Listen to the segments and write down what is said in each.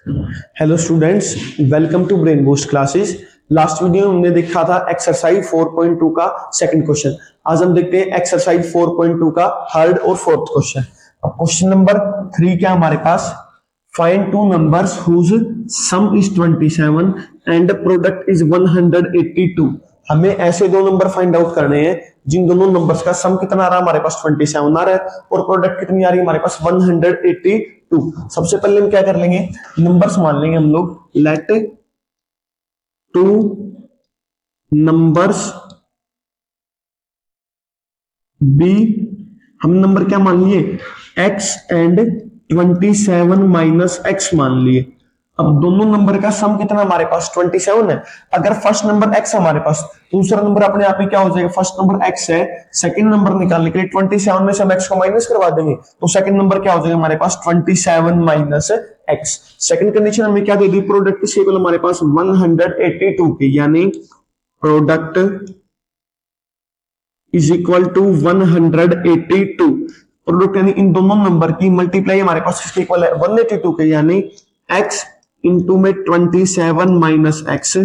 Hello students, welcome to brain boost classes. Last video में हमने देखा था एक्सरसाइज 4.2 का सेकंड क्वेश्चन। आज हम देखते हैं एक्सरसाइज 4.2 का थर्ड और फोर्थ क्वेश्चन। अब क्वेश्चन नंबर 3 क्या हमारे पास, find two numbers whose sum is 27 and product is 182। हमें ऐसे दो नंबर फाइंड आउट करने हैं जिन दोनों नंबर्स का सम कितना आ रहा है, हमारे पास 27 आ रहा है और प्रोडक्ट कितनी आ रही है हमारे पास 182। सबसे पहले हम क्या कर लेंगे, नंबर्स मान लेंगे हम लोग, लेट टू नंबर्स बी, हम नंबर क्या मान लिए, x एंड 27 माइनस x मान लिए। अब दोनों नंबर का सम कितना हमारे पास 27 है। अगर फर्स्ट नंबर x हमारे पास, दूसरा नंबर अपने आप ही क्या हो जाएगा, फर्स्ट नंबर x है, सेकंड नंबर निकालने के लिए 27 में से हम x को माइनस करवा देंगे तो सेकंड नंबर क्या हो जाएगा हमारे पास 27 माइनस x। सेकंड कंडीशन हमें क्या दे दी, प्रोडक्ट केवल हमारे पास 182 की, यानी product is equal to 182। Product यानी इन दोनों नंबर की मल्टीप्लाई हमारे पास किसके इक्वल है, 182 के, यानी x इंटू में 27 माइनस x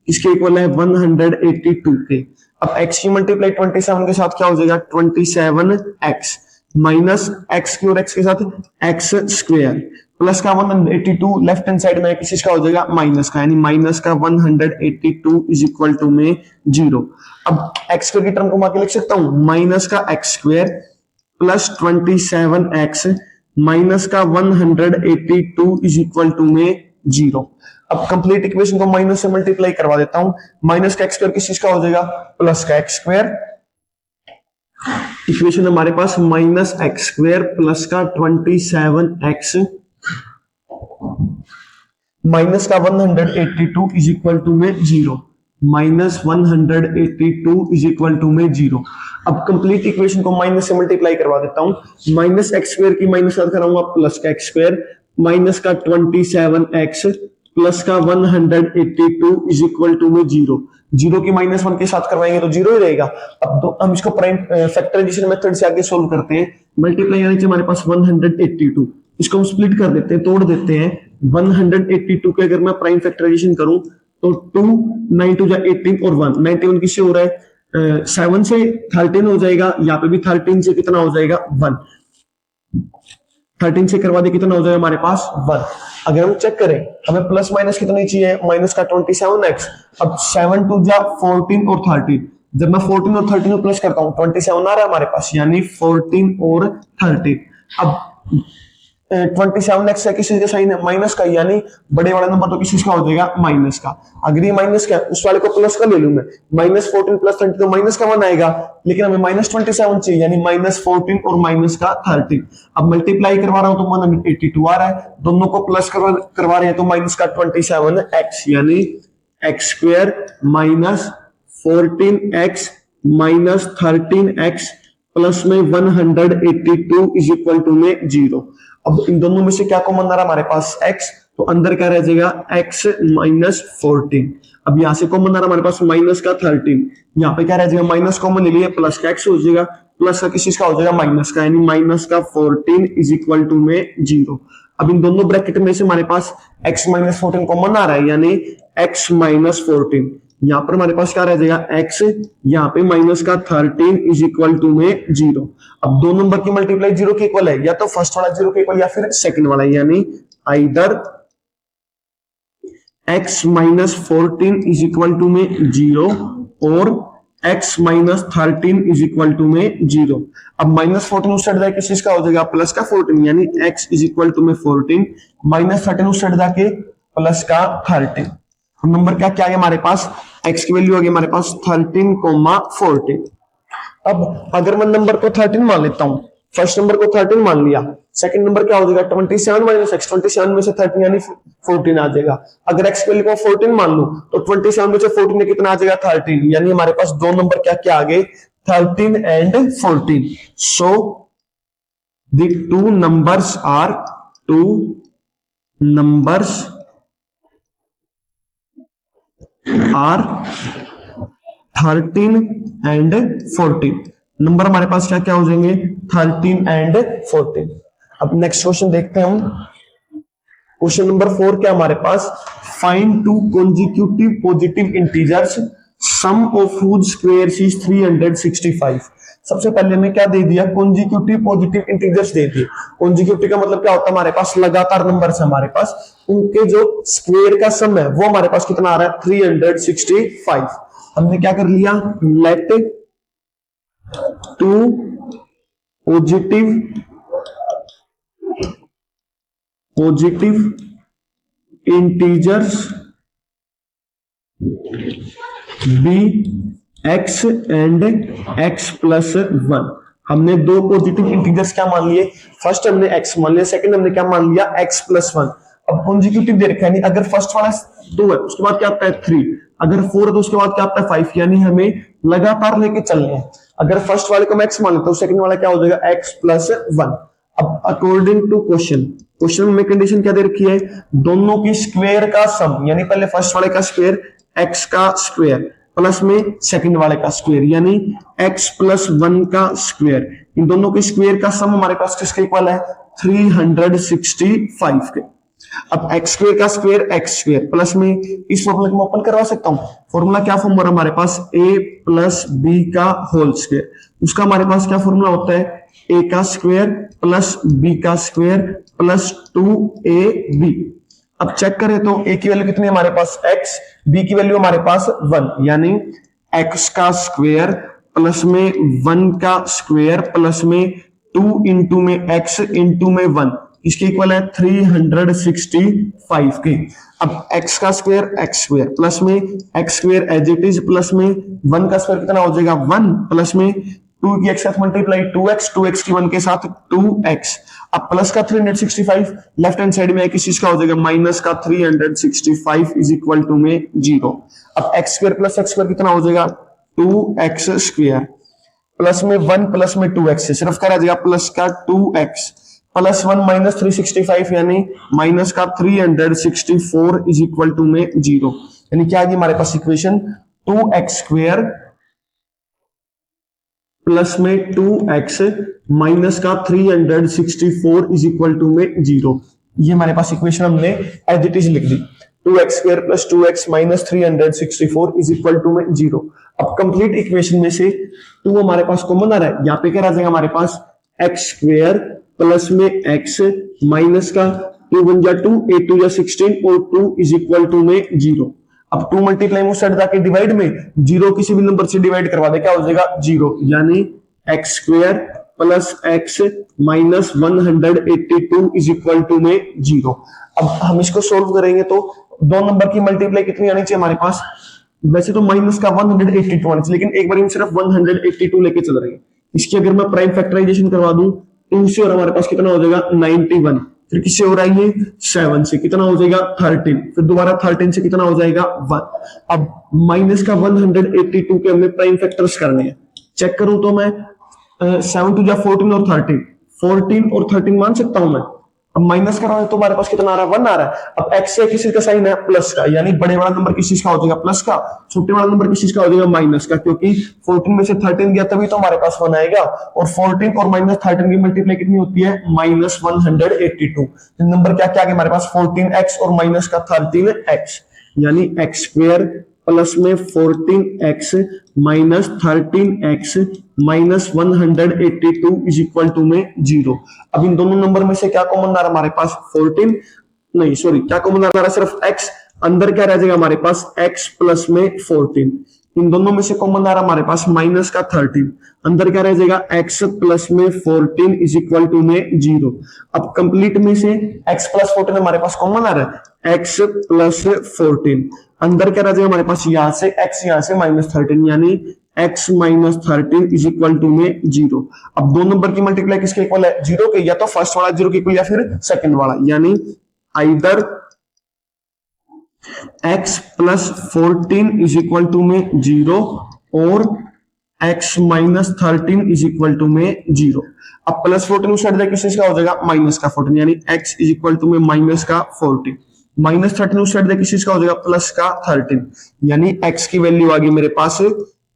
इसके इक्वल है 182 के। अब x की मल्टीप्लाई 27 के साथ क्या हो जाएगा, 27x माइनस x की और x के साथ x स्क्वायर प्लस का 182 लेफ्ट हैंड साइड में किसी का हो जाएगा माइनस का, यानी माइनस का 182 इज इक्वल टू में 0। अब x स्क्वायर की टर्म को मैं लिख सकता हूं, माइनस का x square plus 27x minus का 182 इज इक्वल टू में 0। अब कंप्लीट इक्वेशन को माइनस से मल्टीप्लाई करवा देता हूं, माइनस का एक्स स्क्वायर किस चीज का हो जाएगा, प्लस का एक्स स्क्वायर। इक्वेशन हमारे पास माइनस एक्स स्क्वायर प्लस का 27x माइनस का 182 इज इक्वल टू में 0, माइनस 182 इज इक्वल टू में 0। अब कंप्लीट इक्वेशन को माइनस से मल्टीप्लाई करवा देता हूं, माइनस एक्स स्क्वायर की माइनस साथ कराऊंगा प्लस का एक्स स्क्वायर माइनस का 27x प्लस का 182 इज इक्वल टू में 0। 0 की माइनस 1 के साथ करवाएंगे तो 0 ही रहेगा। अब हम इसको प्राइम फैक्टराइजेशन मेथड से आगे सोल्व करते हैं। मल्टीप्लाई यानी हमारे पास 182, इसको हम स्प्लिट कर देते हैं, तोड़ देते हैं। 182 के अगर मैं प्राइम फैक्टराइजेशन करूं तो 2 9 2 18 और 1 91 किससे हो रहा है, 7 से 13 हो जाएगा, यहाँ पे भी 13 से कितना हो जाएगा 1, 13 से करवा दे कितना हो जाएगा हमारे पास 1। अगर हम चेक करें हमें प्लस माइनस कितनी चाहिए, माइनस का 27x। अब 7 2 जा 14 और 13, जब मैं 14 और 13 को प्लस करता हूं 27 आ रहा है हमारे पास, यानी 14 और 13। अब 27x किस चीज का साइन है, माइनस का, यानी बड़े वाला नंबर तो किस चीज का हो जाएगा, माइनस का। अगर ये माइनस का उस वाले को प्लस का ले लूं मैं, माइनस 14 प्लस 30 तो माइनस का 1 आएगा, लेकिन हमें माइनस 27 चाहिए, यानी माइनस 14 और माइनस का 13। अब मल्टीप्लाई करवा रहा हूं तो 182 आ रहा है, दोनों को प्लस करवा रहे हैं तो माइनस का 27x, यानी x square minus 14x minus 13x plus में 182 इज इक्वल टू में 0। अब इन दोनों में से क्या कॉमन आ रहा है हमारे पास x, तो अंदर क्या रह जाएगा x माइनस 14। अब यहां से कॉमन आ रहा है हमारे पास माइनस का 13, यहाँ पे क्या रह जाएगा, माइनस कॉमन ले लिया, प्लस का x हो जाएगा, प्लस का किस चीज का हो जाएगा, माइनस का, यानी माइनस का 14 इज इक्वल टू में 0। अब इन दोनों ब्रैकेट में से हमारे पास x माइनस 14 कॉमन आ रहा है, यानी x माइनस 14, यहां पर हमारे पास क्या रह जाएगा x, यहाँ पे माइनस का 13 इज इक्वल टू में 0। अब दो नंबर की मल्टीप्लाई 0 के इक्वल है, या तो फर्स्ट वाला 0 के इक्वल या फिर सेकंड वाला, यानी either x minus 14 is equal to में 0 और x minus 13 is equal to में 0। अब माइनस 14 उस साइड जाके किस चीज का हो जाएगा, प्लस का 14, यानी x इज इक्वल टू में 14 माइनस 13 उस साइड जाके प्लस का 13। नंबर क्या क्या आ गया हमारे पास, x की वैल्यू आ गई हमारे पास 13,14। अब अगर मैं नंबर को 13 मान लेता हूं, फर्स्ट नंबर को 13 मान लिया, सेकंड नंबर क्या हो जाएगा 27 माइनस x, 27 में से 13 यानी 14 आ जाएगा। अगर x की वैल्यू को 14 मान लूं तो 27 में से 14 में कितना आ जाएगा 13, यानी हमारे पास दो नंबर क्या क्या आ गए, 13 and 14। So the two numbers are are 13 and 14। Number हमारे पास क्या क्या हो जाएंगे, 13 एंड 14। अब नेक्स्ट क्वेश्चन देखते हैं हम। क्वेश्चन नंबर 4 क्या हमारे पास, find two consecutive positive integers sum of whose squares is 365। सबसे पहले हमें क्या दे दिया, कॉन्जिक्यूटिव पॉजिटिव इंटीजर्स दे दिए। कॉन्जिक्यूटिव का मतलब क्या होता है, हमारे पास लगातार नंबर है, हमारे पास उनके जो स्क्वायर का सम है वो हमारे पास कितना आ रहा है, 365। हमने क्या कर लिया, let two positive integers be x and x plus 1। हमने दो पॉजिटिव इंटीजर्स क्या मान लिए, फर्स्ट हमने एक्स मान लिया, सेकंड हमने क्या मान लिया, एक्स प्लस 1। अब कॉन्जिक्यूटिव दे रखा है, यानी अगर फर्स्ट वाला 2 है उसके बाद क्या आता है 3, अगर 4 है तो उसके बाद क्या आता है 5, यानी हमें लगातार लेके चलने हैं। अगर फर्स्ट वाले को मैं एक्स मान लेता हूं, सेकंड वाला क्या हो जाएगा, एक्स प्लस 1। अब अकॉर्डिंग टू क्वेश्चन में कंडीशन क्या दे रखी है, दोनों की स्क्वायर का सम, यानी पहले फर्स्ट वाले का स्क्वायर एक्स का स्क्वायर प्लस में सेकंड वाले का स्क्वायर, यानी एक्स प्लस 1 का स्क्वायर, इन दोनों के स्क्वायर का सम हमारे पास किसके इक्वल है, 365 के। अब एक्स स्क्वायर का स्क्वायर एक्स स्क्वायर प्लस में, इस फॉर्मूला को मैं ओपन करवा सकता हूं, फॉर्मूला क्या फॉर्मूला हमारे पास, ए प्लस बी का होल स्क्वायर, उसका हमारे पास क्या फॉर्मूला होता है, ए का स्क्वायर प्लस बी का स्क्वायर प्लस 2ab। अब चेक करें तो ए की वैल्यू कितनी है हमारे पास, x, बी की वैल्यू हमारे पास 1, यानी x का स्क्वायर प्लस में 1 का स्क्वायर प्लस में 2 इंटू में x इंटू में 1, इसके इक्वल है 365 के। अब x का स्क्वायर प्लस में x square as it is plus में 1 का स्क्वायर कितना हो जाएगा 1 प्लस में 2 की x साथ मल्टीप्लाई 2x की 1 के साथ 2x। अब प्लस का 365 लेफ्ट हैंड साइड में किस चीज का हो जाएगा, माइनस का 365 इज इक्वल टू में 0। अब x square plus x square कितना हो जाएगा 2x स्क्वायर प्लस में 1 प्लस में 2x से सिर्फ क्या रह जाएगा प्लस का 2x प्लस 1 माइनस 365 यानी माइनस का 364 इज इक्वल टू में 0। यानी क्या है हमारे पास इक्वेशन 2x स्क्वायर प्लस में 2x माइनस का 364 इज इक्वल टू में 0। ये हमारे पास इक्वेशन हमने एज इट इज लिख दी, 2x square plus 2x minus 364 is equal to में 0। अब कंप्लीट इक्वेशन में से 2 हमारे पास कॉमन आ रहा है, यहाँ पे क्या आ जाएगा हमारे पास x स्क्वायर प्लस में x माइनस का 2 1 जा 2 8 2 जा 16 और 2 इज इक्वल टू में 0। अब 2 मल्टीप्लाई उस साइड जाके डिवाइड में 0 किसी भी नंबर से डिवाइड करवा दे, क्या हो जाएगा 0, यानी x square plus x minus 182 is equal to में 0। अब हम इसको सोल्व करेंगे तो दो नंबर की मल्टीप्लाई कितनी आनी चाहिए हमारे पास, वैसे तो माइनस का 182 आनी चाहिए, लेकिन एक बार हम सिर्फ 182 लेके चल रहे हैं। इसकी अगर मैं प्राइम फैक्टराइजेशन करवा दूं तो उससे और हमारे पास कितना हो जाएगा 91, फिर किससे हो रहा है ये 7 से कितना हो जाएगा 13, फिर दोबारा 13 से कितना हो जाएगा 1। अब माइनस का 182 के हमें प्राइम फैक्टर्स करने हैं, चेक करूं तो मैं 7 2 जा 14 और 14 और 13 मान सकता हूं मैं। अब माइनस कर रहा है तो हमारे पास कितना आ रहा है 1 आ रहा है। अब x से किसी का साइन है प्लस का, यानी बड़े वाला नंबर किस चीज का हो जाएगा प्लस का, छोटे वाला नंबर किस चीज का हो जाएगा माइनस का, क्योंकि 14 में से 13 गया तभी तो हमारे पास 1 आएगा। और 14 और माइनस 13 की मल्टीप्लाई कितनी होती है माइनस 182। नंबर क्या क्या हमारे पास 14x और माइनस का 13x, यानी x स्क्वायर प्लस में 14x minus 13x minus 182 is equal to में 0। अब इन दोनों नंबर में से क्या कॉमन आ रहा है हमारे पास 14, नहीं सॉरी क्या कॉमन आ रहा है सिर्फ x, अंदर क्या रह जाएगा हमारे पास x प्लस में 14, इन दोनों में से कॉमन आ रहा है हमारे पास माइनस का 13, अंदर क्या रह जाएगा x प्लस में 14 इज इक्वल टू में 0। अब कंप्लीट में से x प्लस 14 हमारे पास कॉमन आ रहा है, x प्लस 14, अंदर क्या रह जाएगा हमारे पास यहाँ से x यहाँ से माइनस 13, यानी x minus 13 is equal to में 0। अब दो नंबर की मल्टीप्लाई किसके इक्वल है 0 के, या तो फर्स्ट वाला 0 के इक्वल या फिर सेकंड वाला, यानी either x plus 14 is equal to में 0 और x minus 13 is equal to में 0। अब प्लस 14 उस साइड किस चीज का हो जाएगा माइनस का 14, यानी x इज इक्वल टू में माइनस का 14, माइनस 13 उस साइड किस चीज का हो जाएगा प्लस का 13, यानी x की वैल्यू आ गई मेरे पास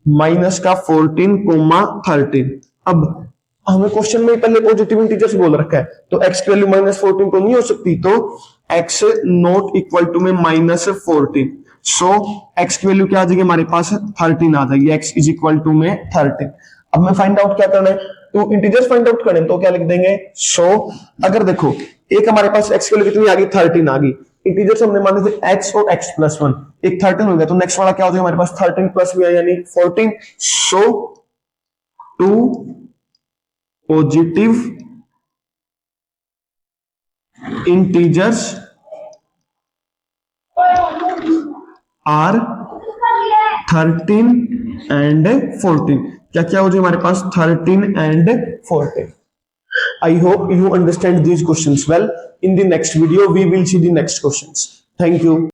माइनस का 14,13। अब हमें क्वेश्चन में पहले पॉजिटिव इंटीजर्स बोल रखा है तो x की वैल्यू माइनस 14 तो नहीं हो सकती, तो x नॉट इक्वल टू में -14, सो x की वैल्यू क्या आ जाएगी हमारे पास 13 आ जाएगी, x इज इक्वल टू में 13। अब मैं फाइंड आउट क्या करना है, तो इंटीजर्स फाइंड आउट करें तो क्या लिख देंगे, सो अगर देखो एक हमारे पास x की वैल्यू कितनी आ गई 13 आ गई, इंटीजर्स हमने माने थे x और x प्लस 1, एक 13 हो गया तो नेक्स्ट वाला क्या हो जाएगा हमारे पास 13 प्लस भी है यानी 14, so two positive integers are 13 and 14, क्या क्या हो जाए हमारे पास 13 and 14। I hope you understand these questions well. In the next video we will see the next questions. Thank you.